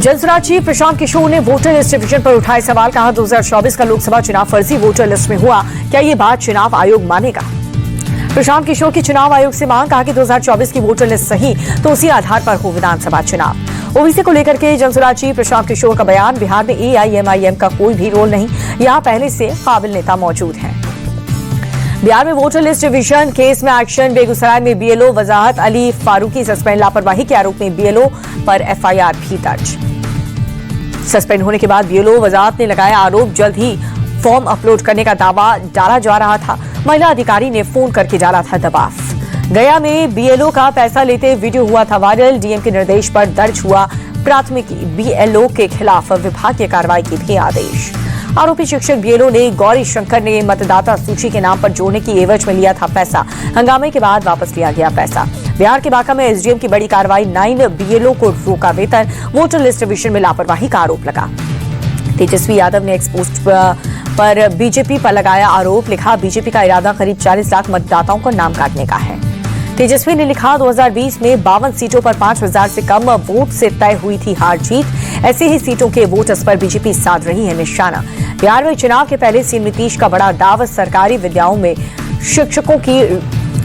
Jan Suraaj chief Prashant Kishor ने voter list revision पर उठाए सवाल। कहा 2024 का लोकसभा चुनाव फर्जी वोटर लिस्ट में हुआ, क्या ये बात चुनाव आयोग मानेगा? प्रशांत किशोर की चुनाव आयोग से मांग। कहा कि 2024 की वोटर लिस्ट सही तो उसी आधार पर हो विधानसभा चुनाव। ओबीसी को लेकर के जनसुराज चीफ प्रशांत किशोर का बयान। बिहार में एआईएमआईएम का कोई भी रोल नहीं, यहाँ पहले से काबिल नेता मौजूद हैं। बिहार में वोटर लिस्ट रिवीजन केस में एक्शन। बेगूसराय में बीएलओ वजाहत अली फारूकी सस्पेंड। लापरवाही के आरोप में बीएलओ पर एफआईआर भी दर्ज। सस्पेंड होने के बाद बीएलओ वजाहत ने लगाया आरोप, जल्द ही फॉर्म अपलोड करने का दावा डाला जा रहा था। महिला अधिकारी ने फोन करके डाला था दबाव। गया में बीएलओ का पैसा लेते वीडियो हुआ था वायरल। डीएम के निर्देश पर दर्ज हुआ प्राथमिकी। बीएलओ के खिलाफ विभागीय कार्रवाई के भी आदेश। आरोपी शिक्षक बीएलओ ने गौरी शंकर ने मतदाता सूची के नाम पर जोड़ने की एवज में लिया था पैसा। हंगामे के बाद वापस लिया गया पैसा। बिहार के बांका में एसडीएम की बड़ी कार्रवाई। 9 बीएलओ को रोका वेतन। वोटर लिस्ट रिवीजन में लापरवाही का आरोप लगा। तेजस्वी यादव ने एक्सपोस्ट पर बीजेपी पर लगाया आरोप। लिखा, बीजेपी का इरादा करीब 40 लाख मतदाताओं को नाम काटने का है। तेजस्वी ने लिखा, 2020 में 52 सीटों पर 5000 से कम वोट से तय हुई थी हार जीत। ऐसे ही सीटों के वोटर्स पर बीजेपी साध रही है निशाना। बिहार में चुनाव के पहले सीएम नीतीश का बड़ा दावा। सरकारी विद्यालयों में शिक्षकों की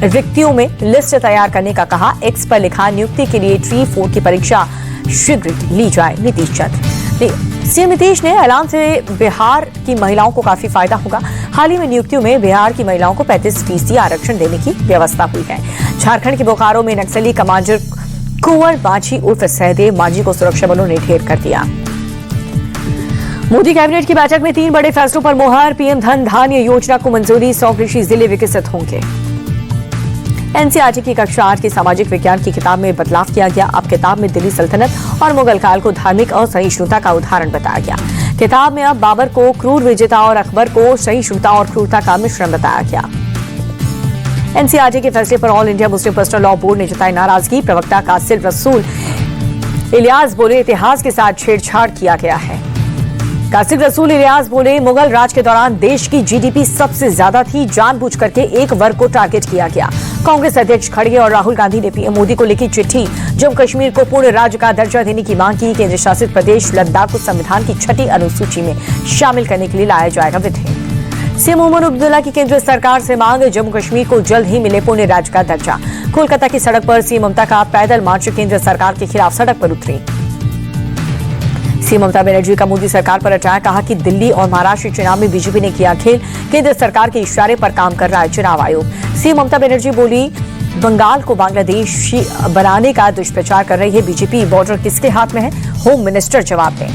रिक्तियों में लिस्ट तैयार करने का कहा। एक्स पर लिखा, नियुक्ति के लिए ट्री 4 की परीक्षा शीघ्र ली जाए। नीतीश चंद्र सीएम नीतीश ने ऐलान से बिहार की महिलाओं को काफी फायदा होगा। हाल ही में नियुक्तियों में बिहार की महिलाओं को 35% आरक्षण देने की व्यवस्था हुई है। झारखंड के बोकारो में नक्सली कमांडर कुंवर माझी उर्फ सहदेव माझी को सुरक्षा बलों ने ढेर कर दिया। मोदी कैबिनेट की बैठक में 3 बड़े फैसलों पर मोहर। पीएम धन धान्य योजना को मंजूरी। 100 कृषि जिले विकसित होंगे। एनसीईआरटी की कक्षा 8 की सामाजिक विज्ञान की किताब में बदलाव किया गया। अब किताब में दिल्ली सल्तनत और मुगल काल को धार्मिक असहिष्णुता का उदाहरण बताया गया। किताब में अब बाबर को क्रूर विजेता और अकबर को सहिष्णुता और क्रूरता का मिश्रण बताया गया। एनसीईआरटी के फैसले पर all India Muslim personal law board ने जताई नाराजगी। प्रवक्ता कासिल रसूल इलियास बोले, इतिहास के साथ छेड़छाड़ किया गया है। कासिल रसूल इलियास बोले, मुगल राज के दौरान देश की जीडीपी सबसे ज्यादा थी। जानबूझ करके एक वर्ग को टारगेट किया गया। कांग्रेस अध्यक्ष खड़गे और राहुल गांधी ने पीएम मोदी को लिखी चिट्ठी। जम्मू कश्मीर को पूर्ण राज्य का दर्जा देने की मांग की। केंद्र शासित प्रदेश लद्दाख को संविधान की 6ठी अनुसूची में शामिल करने के लिए लाया जाएगा विधेयक। सीएम मोहम्मद अब्दुल्ला की केंद्र सरकार से मांग। जम्मू कश्मीर को जल्द ही मिले पूर्ण राज्य का दर्जा। कोलकाता की सड़क पर सीएम ममता का पैदल मार्च। केंद्र सरकार के खिलाफ सड़क पर उतरी। सीएम ममता बनर्जी का मोदी सरकार पर अटैक। कहा कि दिल्ली और महाराष्ट्र चुनाव में बीजेपी ने किया खेल। केंद्र सरकार के इशारे पर काम कर रहा है चुनाव आयोग। सीएम ममता बनर्जी बोली, बंगाल को बांग्लादेश बनाने का दुष्प्रचार कर रही है बीजेपी। बॉर्डर किसके हाथ में है? होम मिनिस्टर जवाब दें।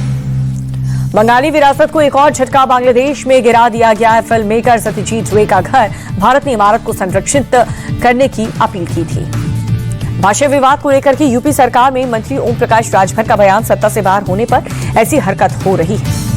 बंगाली विरासत को एक और झटका। बांग्लादेश में गिरा दिया गया है फिल्म मेकर सत्यजीत रे का घर। भारत ने इमारत को संरक्षित करने की अपील की थी। भाषा विवाद को लेकर के यूपी सरकार में मंत्री ओम प्रकाश राजभर का बयान। सत्ता से बाहर होने पर ऐसी हरकत हो रही है।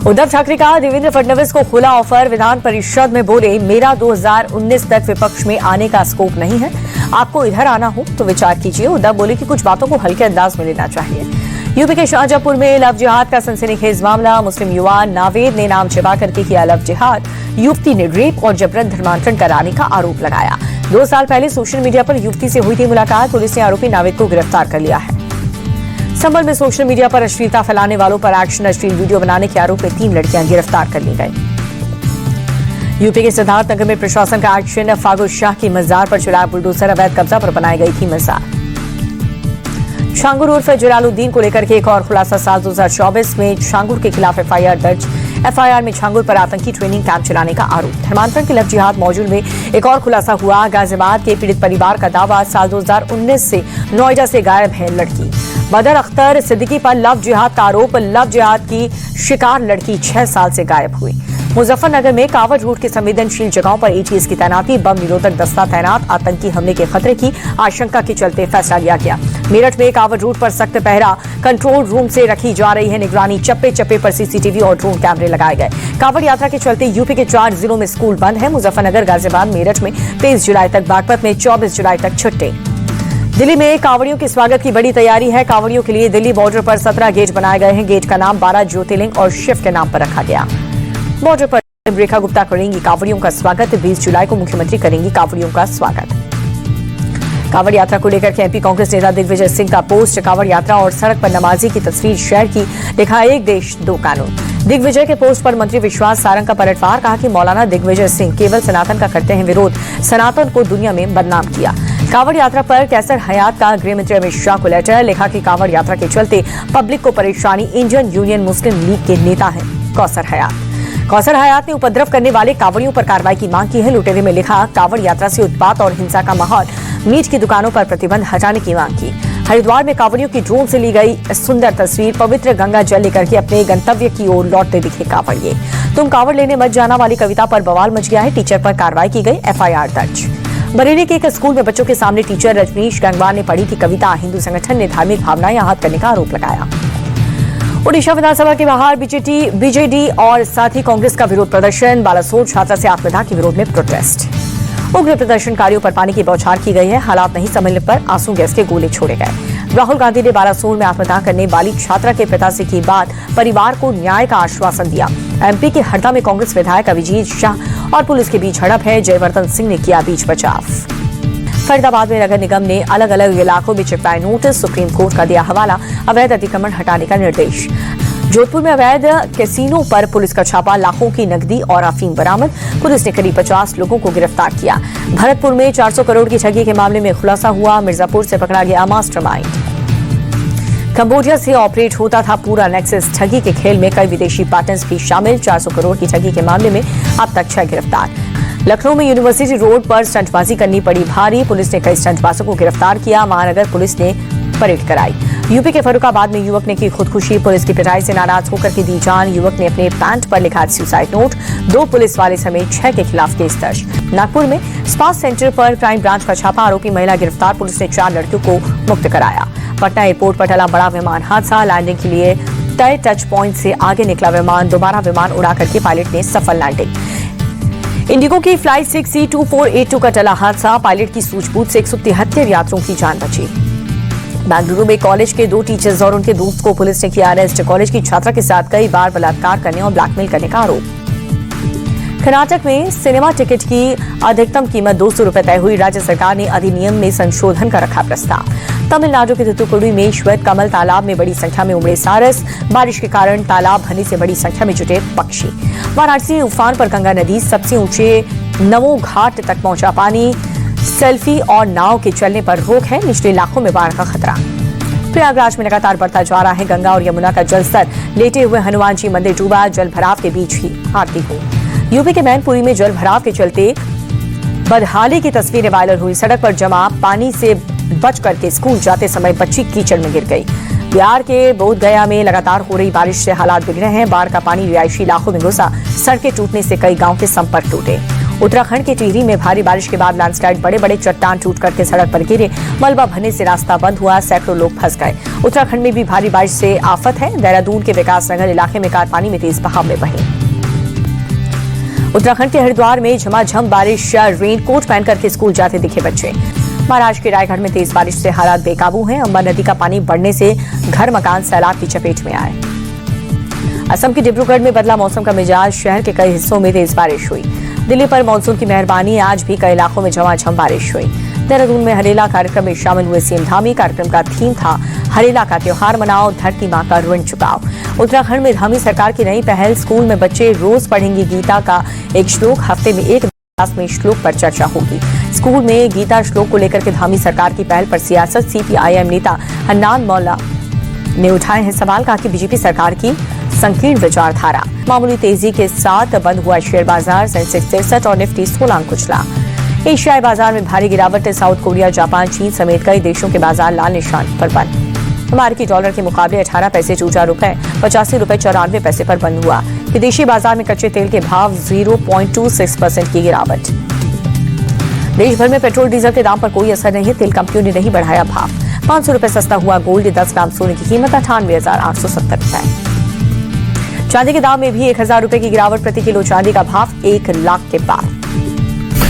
उद्धव ठाकरे का देवेंद्र फडणवीस को खुला ऑफर। विधान परिषद में बोले, मेरा 2019 तक विपक्ष में आने का स्कोप नहीं है। आपको इधर आना हो तो विचार कीजिए। उद्धव बोले कि कुछ बातों को हल्के अंदाज में लेना चाहिए। यूपी के शाहजहांपुर में लव जिहाद का सनसनीखेज मामला। मुस्लिम युवा नावेद ने नाम छिपा करके किया लव जिहाद। युवती ने रेप और जबरन धर्मांतरण कराने का आरोप लगाया। 2 साल पहले सोशल मीडिया पर युवती से हुई थी मुलाकात। पुलिस ने आरोपी नावेद को गिरफ्तार कर लिया है। संभल में सोशल मीडिया पर अश्लीलता फैलाने वालों पर एक्शन। अश्लील वीडियो बनाने के आरोप में 3 लड़कियां गिरफ्तार कर ली गई। यूपी के सिद्धार्थनगर में प्रशासन का एक्शन। फागुर शाह की मजार पर चलाया बुलडोजर। अवैध कब्जा पर बनाई गई थी मजार। छांगुर उर्फ जलालुद्दीन को लेकर के एक और खुलासा। साल 2024 में छांगुर के खिलाफ एफआईआर दर्ज। एफआईआर में छांगुर पर आतंकी ट्रेनिंग कैंप चलाने का आरोप। धर्मांतरण के लव जिहाद मौजूद में एक और खुलासा हुआ। गाजियाबाद के पीड़ित परिवार का दावा, साल 2019 से नोएडा से गायब है लड़की। बदर अख्तर सिद्दीकी पर लव जिहाद का आरोप। लव जिहाद की शिकार लड़की 6 साल से गायब हुई। मुजफ्फरनगर में कावड़ रूट के संवेदनशील जगहों पर एटीएस की तैनाती। बम निरोधक दस्ता तैनात। आतंकी हमले के खतरे की आशंका के चलते फैसला लिया गया। मेरठ में कावड़ रूट पर सख्त पहरा। कंट्रोल रूम से रखी जा रही है निगरानी। चप्पे चप्पे पर सीसीटीवी और ड्रोन कैमरे लगाए गए। कावड़ यात्रा के चलते यूपी के 4 जिलों में स्कूल बंद है। मुजफ्फरनगर, गाजियाबाद, मेरठ में 23 जुलाई तक, बागपत में 24 जुलाई तक छुट्टी। दिल्ली में कांवड़ियों के स्वागत की बड़ी तैयारी है। कांवड़ियों के लिए दिल्ली बॉर्डर पर 17 गेट बनाए गए हैं। गेट का नाम 12 ज्योतिर्लिंग और शिव के नाम पर रखा गया। बॉर्डर पर रेखा गुप्ता करेंगी कांवड़ियों का स्वागत। 20 जुलाई को मुख्यमंत्री करेंगी कांवड़ियों का स्वागत। कांवड़ यात्रा को लेकर के एमपी कांग्रेस नेता दिग्विजय सिंह का पोस्ट, कांवड़ यात्रा और सड़क पर नमाजी की तस्वीर शेयर की, लिखा एक देश दो कानून। दिग्विजय के पोस्ट पर मंत्री विश्वास सारंग का पलटवार, कहा कि मौलाना दिग्विजय सिंह केवल सनातन का करते हैं विरोध, सनातन को दुनिया में बदनाम किया। कांवड़ यात्रा पर कैसर हयात का गृह मंत्री अमित शाह को लेटर, लिखा कि कांवड़ यात्रा के चलते पब्लिक को परेशानी, इंडियन यूनियन मुस्लिम लीग के नेता हैं कौसर हयात। कौसर हयात ने उपद्रव करने वाले कांवड़ियों पर कार्रवाई की मांग की है। लुटेरे में लिखा, कांवड़ यात्रा से उत्पात और हिंसा का माहौल, मीट की दुकानों पर प्रतिबंध हटाने की मांग की। हरिद्वार में कांवड़ियों की ड्रोन से ली गई सुंदर तस्वीर, पवित्र गंगा जल लेकर के अपने गंतव्य की ओर लौटते दिखे कांवड़िए। तुम कांवड़ लेने मत जाना वाली कविता पर बवाल मच गया है, टीचर पर कार्रवाई की गई, एफआईआर दर्ज। बरेली के एक स्कूल में बच्चों के सामने टीचर रजनीश गंगवार ने पढ़ी थी कविता, हिंदू संगठन ने धार्मिक भावनाएं आहत करने का आरोप लगाया। ओडिशा विधानसभा के बाहर बीजेडी और साथ ही कांग्रेस का विरोध प्रदर्शन, बालासोर छात्रा से आत्मदाह के विरोध में प्रोटेस्ट। उग्र प्रदर्शनकारियों पर पानी की बौछार की गई है, हालात नहीं संभलने पर आंसू गैस के गोले छोड़े गए। राहुल गांधी ने बालासोर में आत्मदाह करने वाली छात्रा के पिता से की बात, परिवार को न्याय का आश्वासन दिया। एमपी के हरदा में कांग्रेस विधायक अभिजीत शाह और पुलिस के बीच झड़प है, जयवर्धन सिंह ने किया बीच बचाव। फरीदाबाद में नगर निगम ने अलग अलग इलाकों में चिपकाए नोटिस, सुप्रीम कोर्ट का दिया हवाला, अवैध अतिक्रमण हटाने का निर्देश। जोधपुर में अवैध कैसीनो पर पुलिस का छापा, लाखों की नकदी और अफीम बरामद, पुलिस ने करीब 50 लोगों को गिरफ्तार किया। भरतपुर में 400 करोड़ की ठगी के मामले में खुलासा हुआ, मिर्जापुर से पकड़ा गया मास्टरमाइंड। कंबोडिया से ऑपरेट होता था पूरा नेक्सस, ठगी के खेल में कई विदेशी पार्टनर्स भी शामिल, 400 करोड़ की ठगी के मामले में अब तक 6 गिरफ्तार। लखनऊ में यूनिवर्सिटी रोड पर स्टंटबाजी करनी पड़ी भारी, पुलिस ने कई स्टंटबाजों को गिरफ्तार किया, महानगर पुलिस ने परेड कराई। यूपी के फर्रुखाबाद में युवक ने की खुदकुशी, पुलिस की पिटाई से नाराज होकर की दी जान, युवक ने अपने पैंट पर लिखा सुसाइड नोट, 2 पुलिस वाले समेत 6 के खिलाफ केस दर्ज। नागपुर में स्पा सेंटर पर क्राइम ब्रांच का छापा, आरोपी महिला गिरफ्तार, पुलिस ने 4 लड़कियों को मुक्त कराया। पटना एयरपोर्ट पर टला बड़ा विमान हादसा, लैंडिंग के लिए तय टच पॉइंट से आगे निकला विमान, दोबारा विमान उड़ा करके पायलट ने सफल लैंडिंग। इंडिगो की फ्लाइट 6C2482 का टला हादसा, पायलट की सूझबूझ से 173 यात्रियों की जान बची। बेंगलुरु में कॉलेज के 2 टीचर्स और उनके दोस्त को पुलिस ने किया अरेस्ट, कॉलेज की छात्रा के साथ कई बार बलात्कार करने और ब्लैकमेल करने का आरोप। कर्नाटक में सिनेमा टिकट की अधिकतम कीमत 200 रुपए तय हुई, राज्य सरकार ने अधिनियम में संशोधन का रखा प्रस्ताव। तमिलनाडु के तूतुकुड़ी में श्वेत कमल तालाब में बड़ी संख्या में उमड़े सारस, बारिश के कारण तालाब भरने से बड़ी संख्या में जुटे पक्षी। वाराणसी में उफान पर गंगा नदी, सबसे ऊंचे नमो घाट तक पहुंचा पानी, सेल्फी और नाव के चलने पर रोक है, निचले इलाकों में बाढ़ का खतरा। प्रयागराज में लगातार बढ़ता जा रहा है गंगा और यमुना का जलस्तर, लेटे हुए हनुमान जी मंदिर डूबा, जल भराव के बीच ही आरती हुई। यूपी के मैनपुरी में जल भराव के चलते बदहाली की तस्वीरें वायरल हुई, सड़क पर जमा पानी से बच करके स्कूल जाते समय बच्ची कीचड़ में गिर गई। बिहार के बोधगया में लगातार हो रही बारिश से हालात बिगड़े हैं, बाढ़ का पानी रिहायशी इलाकों में घुसा, सड़कें टूटने से कई गांव के संपर्क टूटे। उत्तराखंड के टिहरी में भारी बारिश के बाद लैंडस्लाइड, बड़े बड़े चट्टान टूट करके सड़क पर गिरे, मलबा भरने से रास्ता बंद हुआ, सैकड़ों लोग फंस गए। उत्तराखंड में भी भारी बारिश से आफत है, देहरादून के विकासनगर इलाके में कार पानी में तेज बहाव में बही। उत्तराखंड के हरिद्वार में झमाझम बारिश, रेनकोट पहन करके स्कूल जाते दिखे बच्चे। महाराष्ट्र के रायगढ़ में तेज बारिश से हालात बेकाबू हैं, अंबर नदी का पानी बढ़ने से घर मकान सैलाब की चपेट में आए। असम के डिब्रूगढ़ में बदला मौसम का मिजाज, शहर के कई हिस्सों में तेज बारिश हुई। दिल्ली पर मानसून की मेहरबानी, आज भी कई इलाकों में झमाझम बारिश हुई। देहरादून में हरेला कार्यक्रम में शामिल हुए सीएम धामी, कार्यक्रम का थीम था हरेला का त्योहार मनाओ, धरती मां का ऋण चुकाओ। उत्तराखंड में धामी सरकार की नई पहल, स्कूल में बच्चे रोज पढ़ेंगे गीता का एक श्लोक, हफ्ते में एक क्लास में श्लोक पर चर्चा होगी। स्कूल में गीता श्लोक को लेकर के धामी सरकार की पहल पर सियासत, सीपीआईएम नेता हन्नान मौला ने उठाए हैं सवाल, कहा कि बीजेपी सरकार की संकीर्ण विचारधारा। मामूली तेजी के साथ बंद हुआ शेयर बाजार, सेंसेक्स 63 और निफ्टी 16 अंक कुचला। एशियाई बाजार में भारी गिरावट, साउथ कोरिया, जापान, चीन समेत कई देशों के बाजार लाल निशान पर बंद। अमेरिकी डॉलर के मुकाबले 18 पैसे ऊंचा रुपए 85 रुपए 94 पैसे पर बंद हुआ। विदेशी बाजार में कच्चे तेल के भाव 0.26% की गिरावट। देश भर में पेट्रोल डीजल के दाम पर कोई असर नहीं है, तेल कंपनियों ने नहीं बढ़ाया भाव। 500 रुपए सस्ता हुआ गोल्ड, 10 ग्राम सोने की कीमत 98,870 रुपए। चांदी के दाम में भी 1000 रुपए की गिरावट, प्रति किलो चांदी का भाव 1 लाख के पार।